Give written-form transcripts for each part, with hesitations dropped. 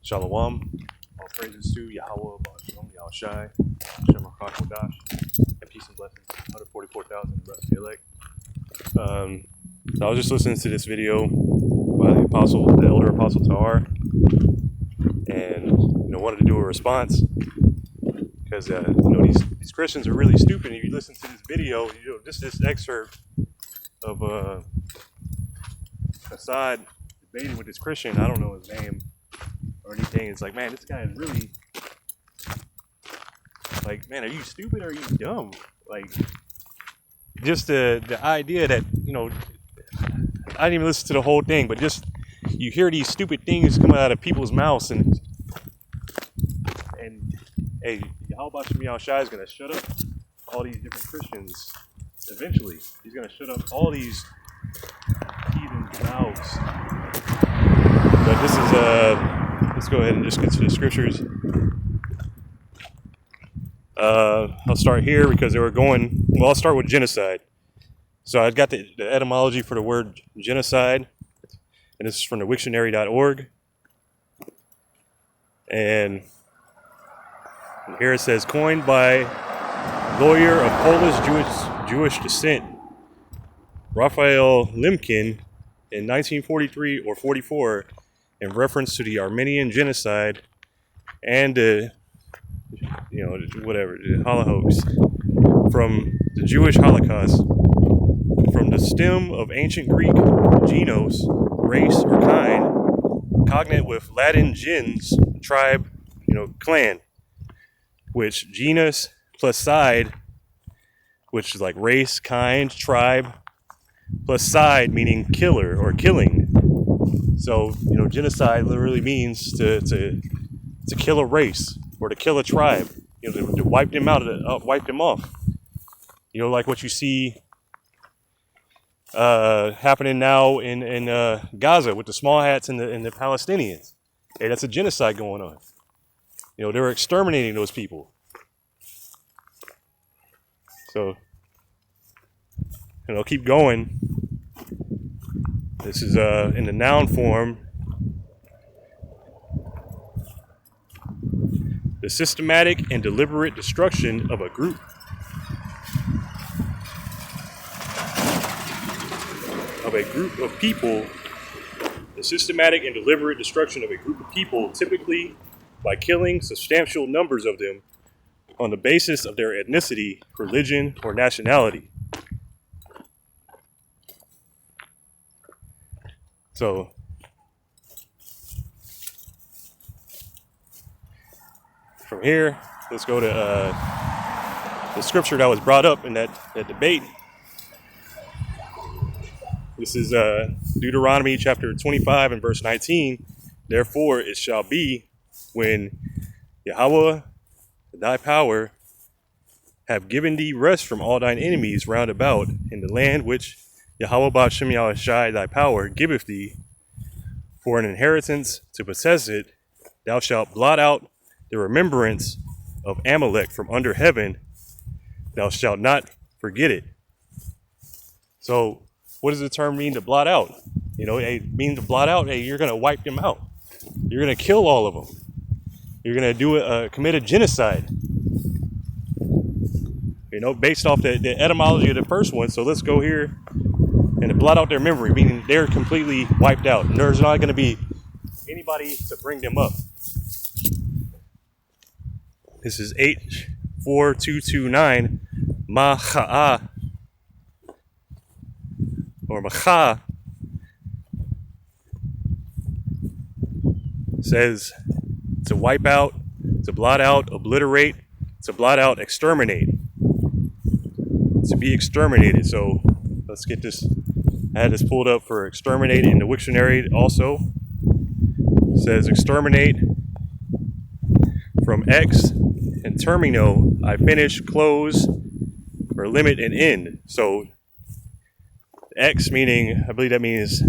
Shalom. All praises to YAHAWAH, bahasham, YAHAWASHI, Hashem HaKadosh, and peace and blessings. 144,000 rest of the elect. So I was just listening to this video by the elder apostle Tahar, and wanted to do a response because these Christians are really stupid. If you listen to this video, just this excerpt of cide debating with this Christian. I don't know his name or anything. It's like, man, this guy is really like, man, are you stupid or are you dumb? Like, just the idea that, I didn't even listen to the whole thing, but just you hear these stupid things coming out of people's mouths, and hey, YAHAWASHI is going to shut up all these different Christians eventually. He's going to shut up all these heathen mouths. But this is let's go ahead and just get to the scriptures. I'll start here because they were going, well, I'll start with genocide. So I've got the etymology for the word genocide, and this is from the Wiktionary.org. And here it says, coined by lawyer of Polish Jewish descent, Raphael Lemkin, in 1943 or 44, in reference to the Armenian genocide and the Holocaust, from the Jewish Holocaust, from the stem of ancient Greek genus, race or kind, cognate with Latin gens, tribe, clan, which genus plus cide, which is like race, kind, tribe, plus cide meaning killer or killing. So, genocide literally means to kill a race or to kill a tribe, to wipe them out, wipe them off. Like what you see happening now in Gaza with the small hats and the Palestinians. Hey, that's a genocide going on. They're exterminating those people. So, keep going. This is in the noun form. The systematic and deliberate destruction of a group. Of a group of people. The systematic and deliberate destruction of a group of people, typically by killing substantial numbers of them on the basis of their ethnicity, religion, or nationality. So, from here, let's go to the scripture that was brought up in that debate. This is Deuteronomy chapter 25 and verse 19. Therefore it shall be, when YAHAWAH, thy power, have given thee rest from all thine enemies round about in the land which YAHAWAH bahasham YAHAWASHI, thy power, giveth thee for an inheritance to possess it, thou shalt blot out the remembrance of Amalek from under heaven, thou shalt not forget it. So, what does the term mean to blot out? It means to blot out, hey, you're going to wipe them out. You're going to kill all of them. You're going to commit a genocide. Based off the etymology of the first one. So let's go here and to blot out their memory, meaning they're completely wiped out. And there's not going to be anybody to bring them up. This is H4229, Maha'ah, or Macha, says to wipe out, to blot out, obliterate, to blot out, exterminate, to be exterminated. So let's get this. I had this pulled up for exterminate in the Wiktionary also. It says exterminate from X and termino, I finish, close, or limit and end. So X meaning, I believe that means,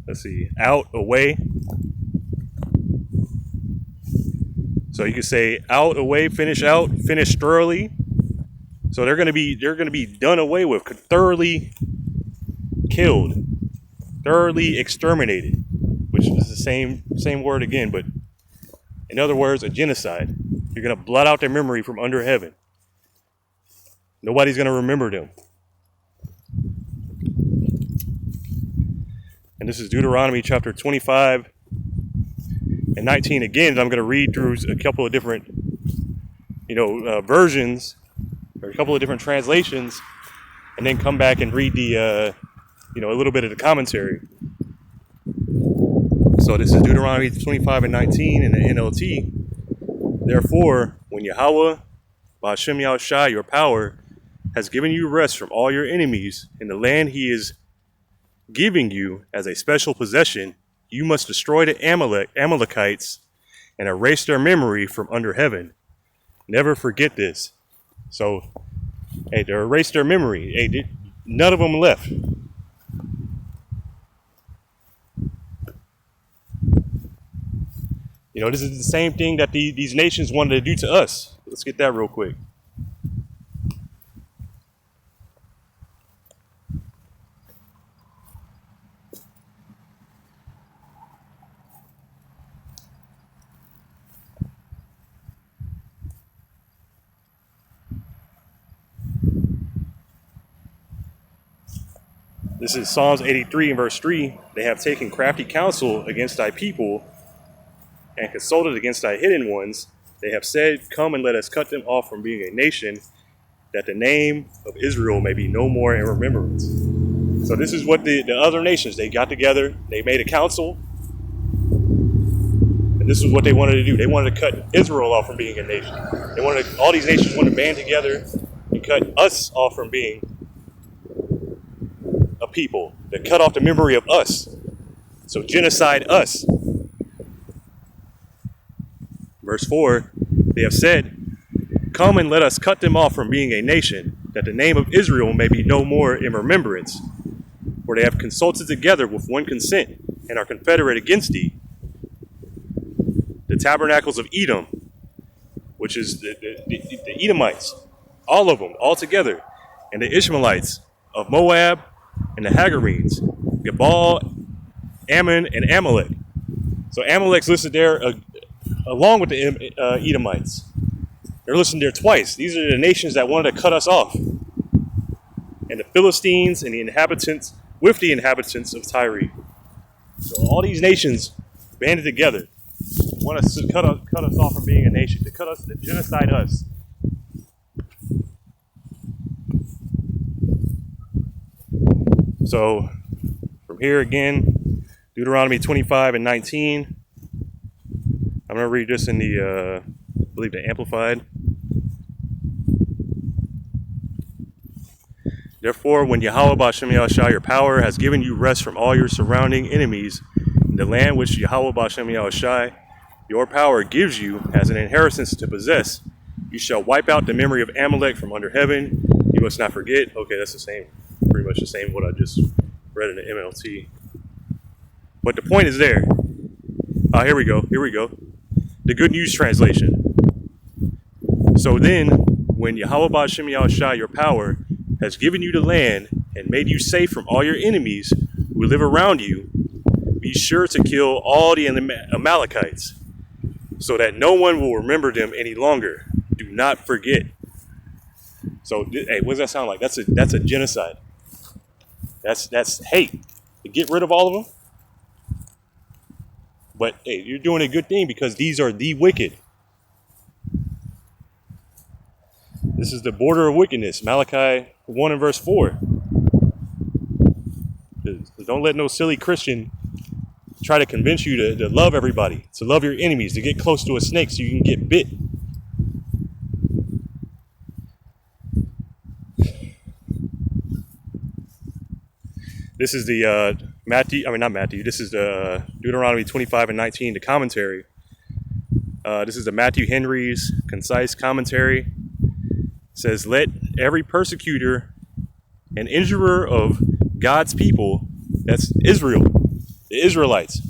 let's see, out, away. So you could say out, away, finish out, finish thoroughly. So they're gonna be done away with, thoroughly killed, thoroughly exterminated, which is the same word again, but in other words, a genocide. You're going to blot out their memory from under heaven. Nobody's going to remember them. And this is Deuteronomy chapter 25 and 19. Again, I'm going to read through a couple of different, versions, or a couple of different translations, and then come back and read the, a little bit of the commentary. So this is Deuteronomy 25 and 19 in the NLT. Therefore, when YAHAWAH, bahasham YAHAWASHI, your power, has given you rest from all your enemies in the land he is giving you as a special possession, you must destroy the Amalekites and erase their memory from under heaven. Never forget this. So, they erased their memory. None of them left. This is the same thing that these nations wanted to do to us. Let's get that real quick. This is Psalms 83 and verse 3. They have taken crafty counsel against thy people and consulted against thy hidden ones. They have said, come and let us cut them off from being a nation, that the name of Israel may be no more in remembrance. So this is what the other nations, they got together, they made a council, and this is what they wanted to do. They wanted to cut Israel off from being a nation. All these nations wanted to band together and cut us off from being a people, to cut off the memory of us. So genocide us. Verse 4, they have said, come and let us cut them off from being a nation, that the name of Israel may be no more in remembrance. For they have consulted together with one consent, and are confederate against thee. The tabernacles of Edom, which is the Edomites, all of them, all together, and the Ishmaelites of Moab, and the Hagarenes, Gebal, Ammon, and Amalek. So Amalek's listed there along with the Edomites. They're listed there twice. These are the nations that wanted to cut us off. And the Philistines and the inhabitants, with the inhabitants of Tyre. So all these nations banded together, want us to cut us off from being a nation, to genocide us. So from here again, Deuteronomy 25 and 19. I'm going to read this in the, I believe the Amplified. Therefore, when YAHAWAH bahasham YAHAWASHI, your power, has given you rest from all your surrounding enemies in the land which YAHAWAH bahasham YAHAWASHI, your power gives you as an inheritance to possess, you shall wipe out the memory of Amalek from under heaven. You must not forget. Okay, that's the same, pretty much the same what I just read in the MLT. But the point is there. Here we go. The Good News Translation. So then, when YAHAWAH bahasham YAHAWASHI, your power, has given you the land and made you safe from all your enemies who live around you, be sure to kill all the Amalekites, so that no one will remember them any longer. Do not forget. So, hey, what does that sound like? That's a genocide. That's hate. To get rid of all of them. But hey, you're doing a good thing, because these are the wicked. This is the border of wickedness, Malachi 1 and verse 4. Don't let no silly Christian try to convince you to love everybody, to love your enemies, to get close to a snake so you can get bit. This is the this is the Deuteronomy 25 and 19, the commentary. This is the Matthew Henry's concise commentary. It says, let every persecutor and injurer of God's people, that's Israel, the Israelites.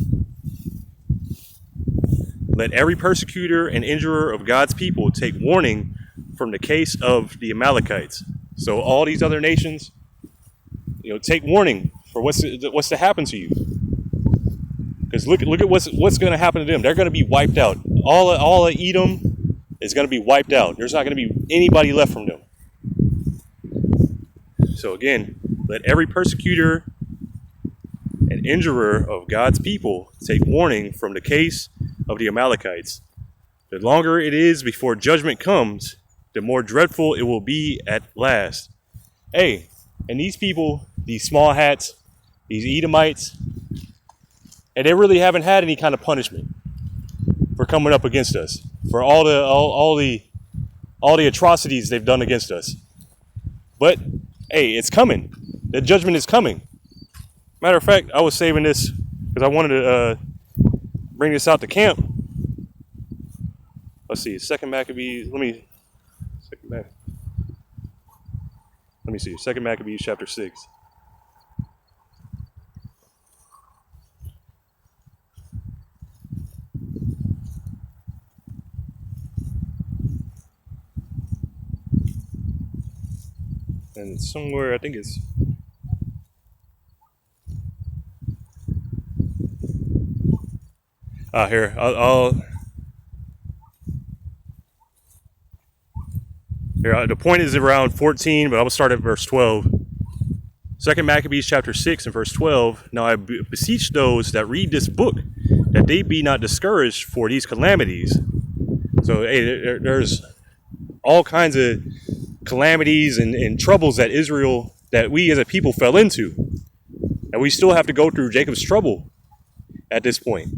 Let every persecutor and injurer of God's people take warning from the case of the Amalekites. So all these other nations, take warning for what's to happen to you. Because look at what's going to happen to them. They're going to be wiped out. All of Edom is going to be wiped out. There's not going to be anybody left from them. So again, let every persecutor and injurer of God's people take warning from the case of the Amalekites. The longer it is before judgment comes, the more dreadful it will be at last. Hey, and these people, these small hats, these Edomites, and they really haven't had any kind of punishment for coming up against us, for all the atrocities they've done against us. But hey, it's coming. The judgment is coming. Matter of fact, I was saving this because I wanted to bring this out to camp. Let's see, Second Maccabees. Let me see. Second Maccabees chapter 6. And somewhere, I think it's here. The point is around 14, but I will start at verse 12. Second Maccabees chapter 6 and verse 12. Now I beseech those that read this book that they be not discouraged for these calamities. So hey, there's all kinds of calamities and troubles that we as a people fell into. And we still have to go through Jacob's trouble at this point.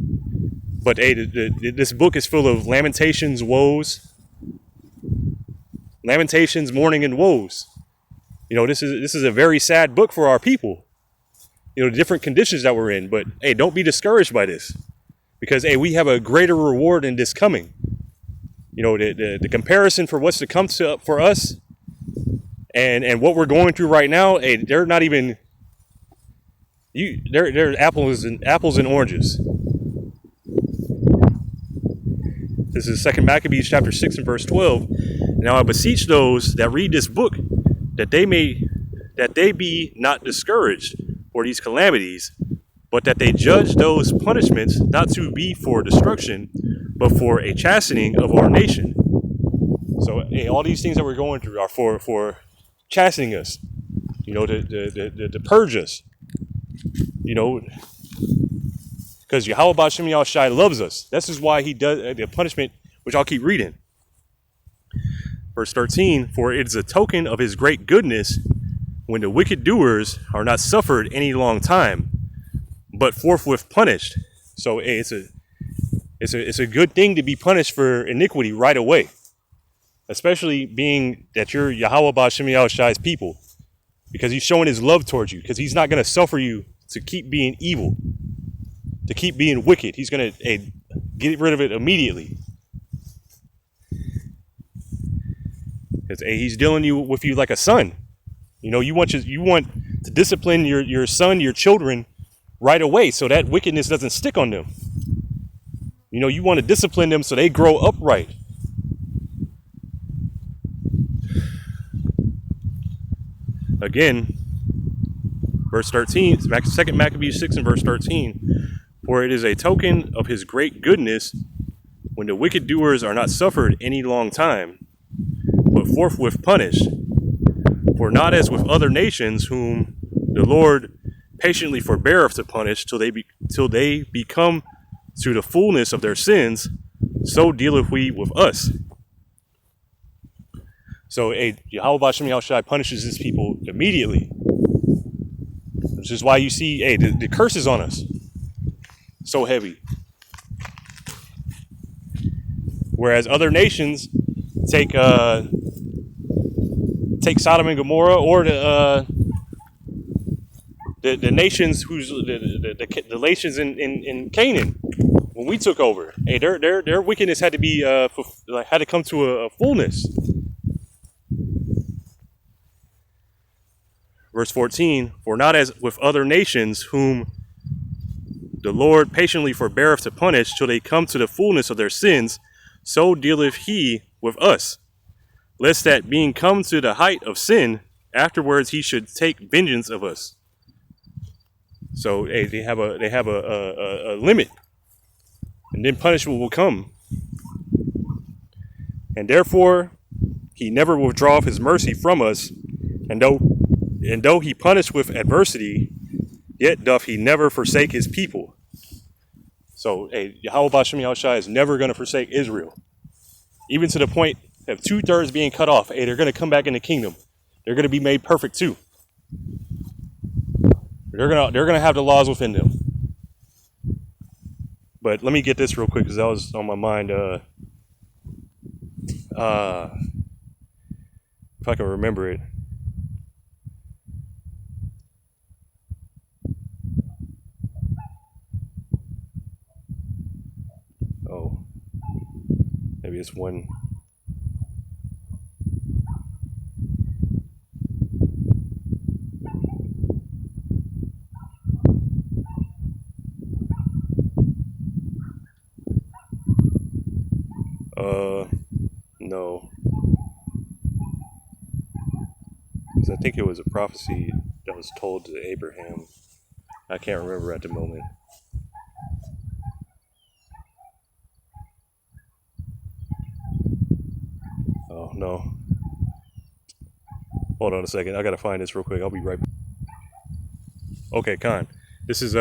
But hey, this book is full of lamentations, woes. Lamentations, mourning, and woes. You know, this is a very sad book for our people. You know, the different conditions that we're in. But hey, don't be discouraged by this. Because hey, we have a greater reward in this coming. You know, the comparison for what's to come for us and what we're going through right now, hey, they're not even they're apples and oranges. This is 2 Maccabees chapter 6 and verse 12. Now I beseech those that read this book that they be not discouraged for these calamities, but that they judge those punishments not to be for destruction, but for a chastening of our nation. So hey, all these things that we're going through are for chastening us, you know, to purge us, you know, because YAHAWASHI loves us. This is why he does the punishment, which I'll keep reading. Verse 13, for it is a token of his great goodness when the wicked doers are not suffered any long time, but forthwith punished. So hey, it's a good thing to be punished for iniquity right away, especially being that you're YAHAWASHI's people, because he's showing his love towards you, because he's not going to suffer you to keep being evil, to keep being wicked. He's going to get rid of it immediately. Because he's dealing with you like a son. You know, you want to discipline your son, your children right away, so that wickedness doesn't stick on them. You know, you want to discipline them so they grow upright. Again, verse 13, 2 Maccabees 6 and verse 13. For it is a token of his great goodness when the wicked doers are not suffered any long time, but forthwith punished. For not as with other nations whom the Lord patiently forbeareth to punish till they become to the fullness of their sins, so dealeth we with us. So YAHAWASHI punishes his people immediately. Which is why you see the curse is on us so heavy. Whereas other nations take Sodom and Gomorrah, or the nations the nations in Canaan when we took over. Hey, their wickedness had to be had to come to a fullness. Verse 14, for not as with other nations whom the Lord patiently forbeareth to punish till they come to the fullness of their sins, so dealeth he with us, lest that being come to the height of sin, afterwards he should take vengeance of us. So hey, they have a limit, and then punishment will come. And therefore, he never withdraweth his mercy from us, and though he punish with adversity, yet doth he never forsake his people. So, hey, Yahawah bahasham Yahawashi is never going to forsake Israel, even to the point of 2/3 being cut off. Hey, they're going to come back in the kingdom. They're going to be made perfect too. They're gonna have the laws within them. But let me get this real quick because that was on my mind. If I can remember it. Oh, maybe it's one. No. Because I think it was a prophecy that was told to Abraham. I can't remember at the moment. Oh, no. Hold on a second. I gotta find this real quick. I'll be right back. Okay, Khan. This is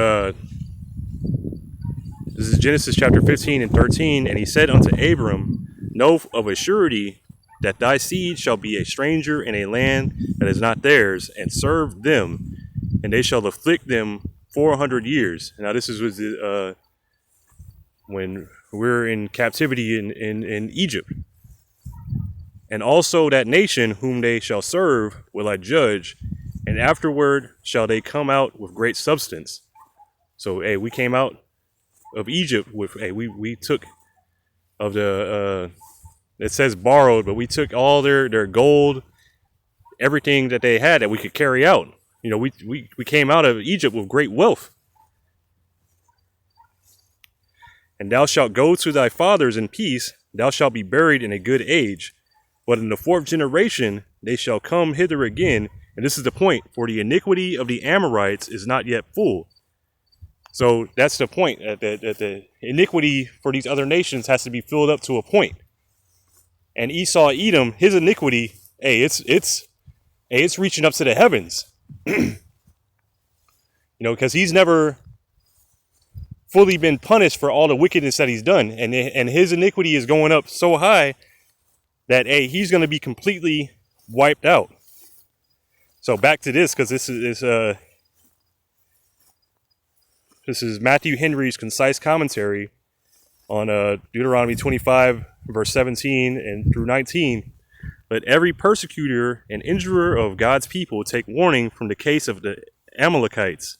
Genesis chapter 15 and 13. And he said unto Abram, know of a surety that thy seed shall be a stranger in a land that is not theirs, and serve them, and they shall afflict them 400 years. Now this is when we're in captivity in Egypt. And also that nation whom they shall serve will I judge, and afterward shall they come out with great substance. So, hey, we came out of Egypt with, hey, we took of the, it says borrowed, but we took all their gold, everything that they had that we could carry out. You know, we came out of Egypt with great wealth. And thou shalt go to thy fathers in peace, thou shalt be buried in a good age. But in the 4th generation they shall come hither again. And this is the point, for the iniquity of the Amorites is not yet full. So that's the point, that the iniquity for these other nations has to be filled up to a point. And Esau, Edom, his iniquity, hey, it's reaching up to the heavens. You know, because he's never fully been punished for all the wickedness that he's done. And his iniquity is going up so high that, hey, he's going to be completely wiped out. So back to this, because this is Matthew Henry's concise commentary on Deuteronomy 25, verse 17 and through 19. Let every persecutor and injurer of God's people take warning from the case of the Amalekites.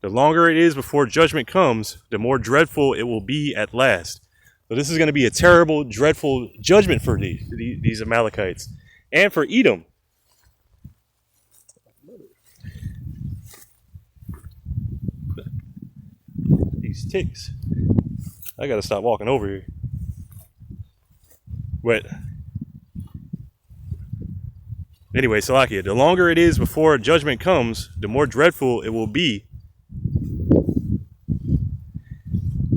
The longer it is before judgment comes, the more dreadful it will be at last. So this is going to be a terrible, dreadful judgment for these Amalekites and for Edom. These ticks. I got to stop walking over here. But anyway, Salakia, the longer it is before judgment comes, the more dreadful it will be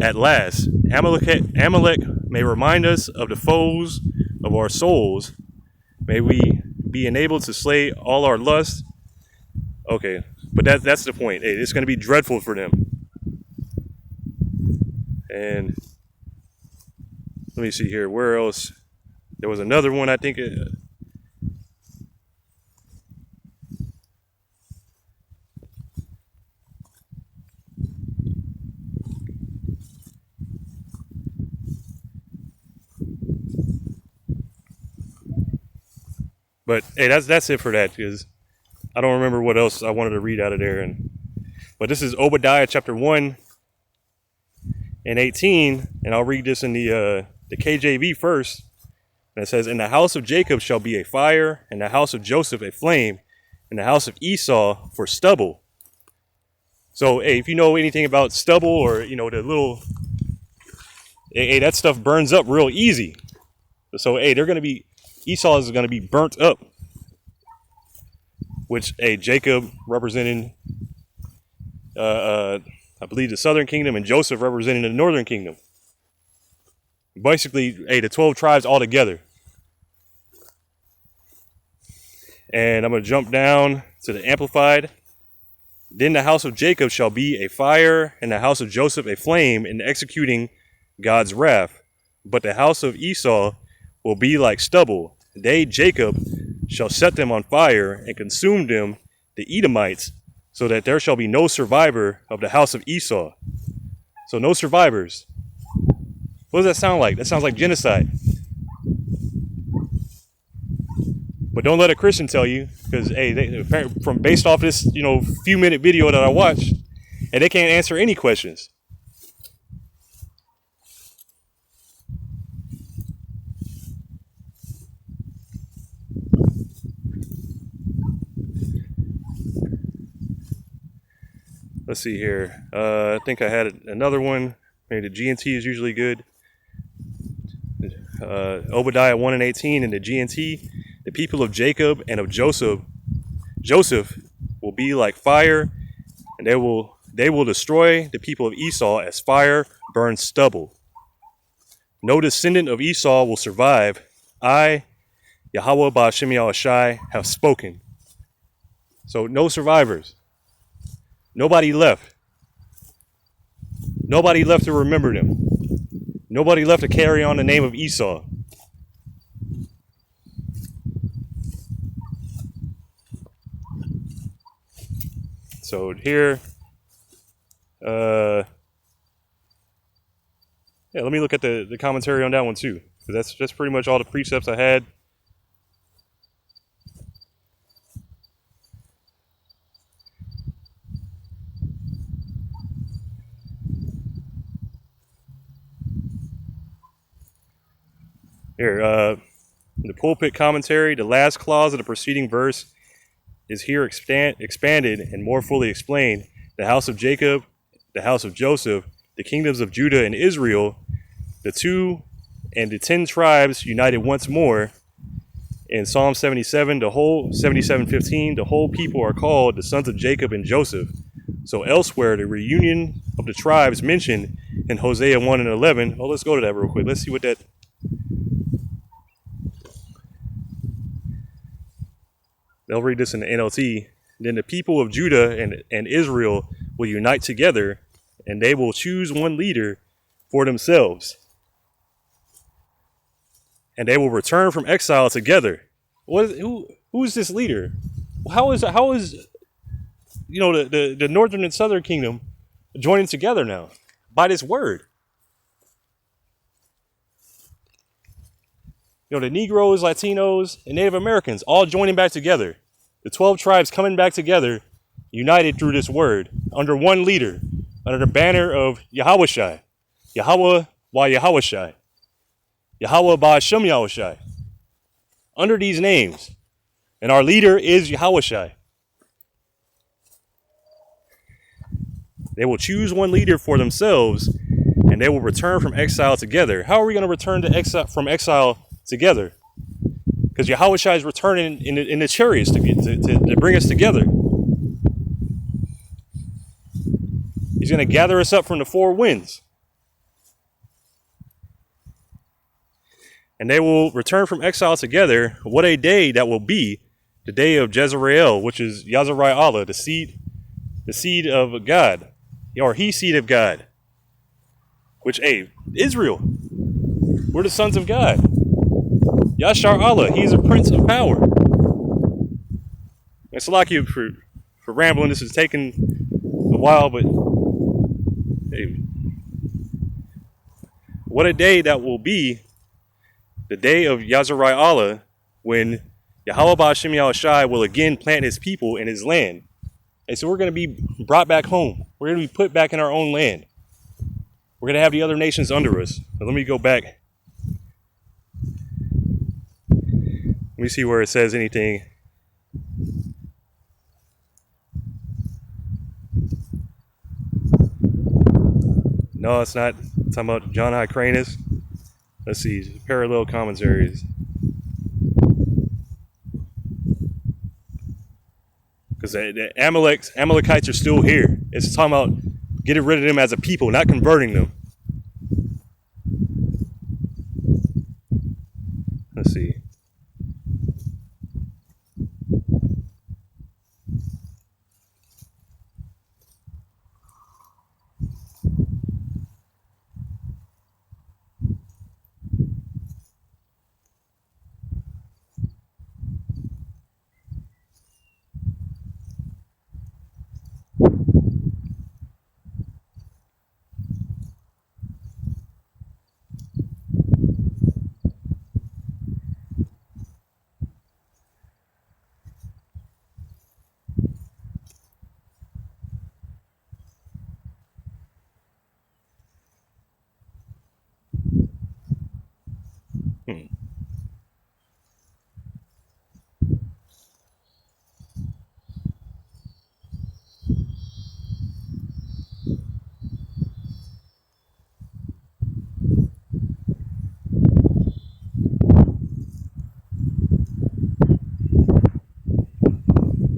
at last. Amalek may remind us of the foes of our souls. May we be enabled to slay all our lusts. Okay, but that's the point. Hey, it's going to be dreadful for them. And let me see here. Where else? There was another one, I think. But hey, that's it for that, because I don't remember what else I wanted to read out of there. But this is Obadiah chapter 1 and 18, and I'll read this in the KJV first. And it says, "In the house of Jacob shall be a fire, and the house of Joseph a flame, and the house of Esau for stubble." So, hey, if you know anything about stubble, or you know the little, hey, that stuff burns up real easy. So, hey, Esau is going to be burnt up, which, hey, Jacob representing I believe the southern kingdom, and Joseph representing the northern kingdom. Basically, hey, the 12 tribes all together. And I'm going to jump down to the Amplified. Then the house of Jacob shall be a fire, and the house of Joseph a flame in executing God's wrath. But the house of Esau will be like stubble. They, Jacob, shall set them on fire and consume them, the Edomites, so that there shall be no survivor of the house of Esau. So no survivors. What does that sound like? That sounds like genocide. But don't let a Christian tell you, because hey, from based off this few minute video that I watched, and they can't answer any questions. Let's see here. I think I had another one. Maybe the GNT is usually good. Obadiah 1 and 18 in the GNT. The people of Jacob and of Joseph will be like fire, and they will destroy the people of Esau as fire burns stubble. No descendant of Esau will survive. I, YAHAWAH bahasham YAHAWASHI, have spoken. So no survivors. Nobody left. Nobody left to remember them. Nobody left to carry on the name of Esau. So here, yeah, let me look at the commentary on that one too, because that's pretty much all the precepts I had. Here, the pulpit commentary, the last clause of the preceding verse is here expanded and more fully explained. The house of Jacob, the house of Joseph, the kingdoms of Judah and Israel, the 2 and the 10 tribes united once more. In Psalm 77, 77:15, the whole people are called the sons of Jacob and Joseph. So elsewhere, the reunion of the tribes mentioned in Hosea 1 and 11. Oh, let's go to that real quick. Let's see what that. They'll read this in the NLT. Then the people of Judah and Israel will unite together, and they will choose one leader for themselves. And they will return from exile together. Who's this leader? How is the northern and southern kingdom joining together now by this word? The Negroes, Latinos, and Native Americans all joining back together. The 12 tribes coming back together, united through this word, under one leader, under the banner of YAHAWASHI. YAHAWAH YAHAWASHI. YAHAWAH bahasham YAHAWASHI. Under these names. And our leader is YAHAWASHI. They will choose one leader for themselves, and they will return from exile together. How are we going to return from exile together? Because YAHAWASHI is returning in the chariots to bring us together. He's going to gather us up from the 4 winds. And they will return from exile together. What a day that will be, the day of Jezreel, which is YAHAWAH, the seed of God, or he seed of God. Which, Israel, we're the sons of God. Yashar Allah, he's a prince of power. And Salakia for rambling. This is taking a while, but hey, what a day that will be, the day of YAHAWAH Allah, when YAHAWAH bahasham YAHAWASHI will again plant his people in his land. And so we're going to be brought back home. We're going to be put back in our own land. We're going to have the other nations under us. Now, let me go back. Let me see where it says anything. No, it's not. It's talking about John Hyrcanus. Let's see. Parallel commentaries. Because the Amalekites are still here. It's talking about getting rid of them as a people, not converting them. Let's see.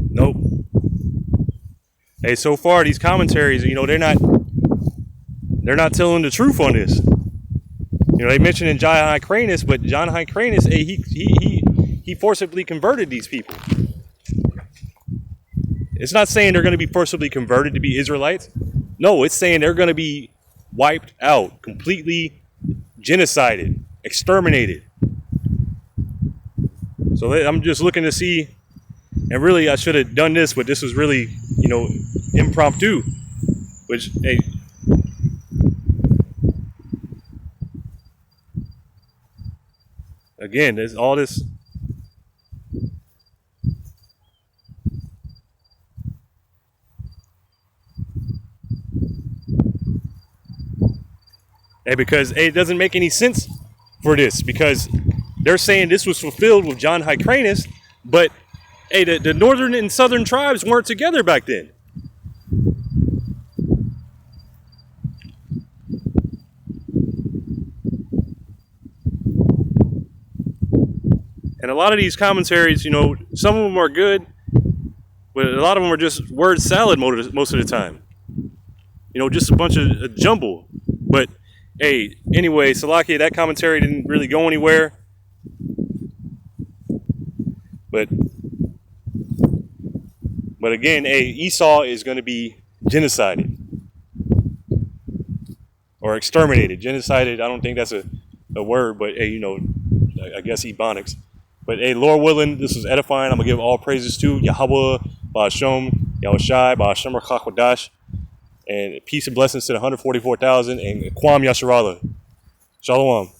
Nope. Hey, so far these commentaries, they're not telling the truth on this. They mentioned in John Hyrcanus, but John Hyrcanus, hey, he forcibly converted these people. It's not saying they're going to be forcibly converted to be Israelites. No, it's saying they're going to be wiped out, completely genocided, exterminated. So I'm just looking to see, and really I should have done this, but this was really, impromptu. Which, hey, again, there's all this. Hey, because it doesn't make any sense for this, because they're saying this was fulfilled with John Hyrcanus, but hey, the northern and southern tribes weren't together back then. And a lot of these commentaries, some of them are good, but a lot of them are just word salad most of the time. Just a bunch of jumble. But hey, anyway, Salakia, that commentary didn't really go anywhere. But again, hey, Esau is going to be genocided or exterminated. Genocided, I don't think that's a word, but hey, I guess Ebonics. But hey, Lord willing, this was edifying. I'm going to give all praises to YAHAWAH, bahasham, YAHAWASHI, bahasham Rachak, and peace and blessings to the 144,000 and Kwam Yasharallah. Shalom.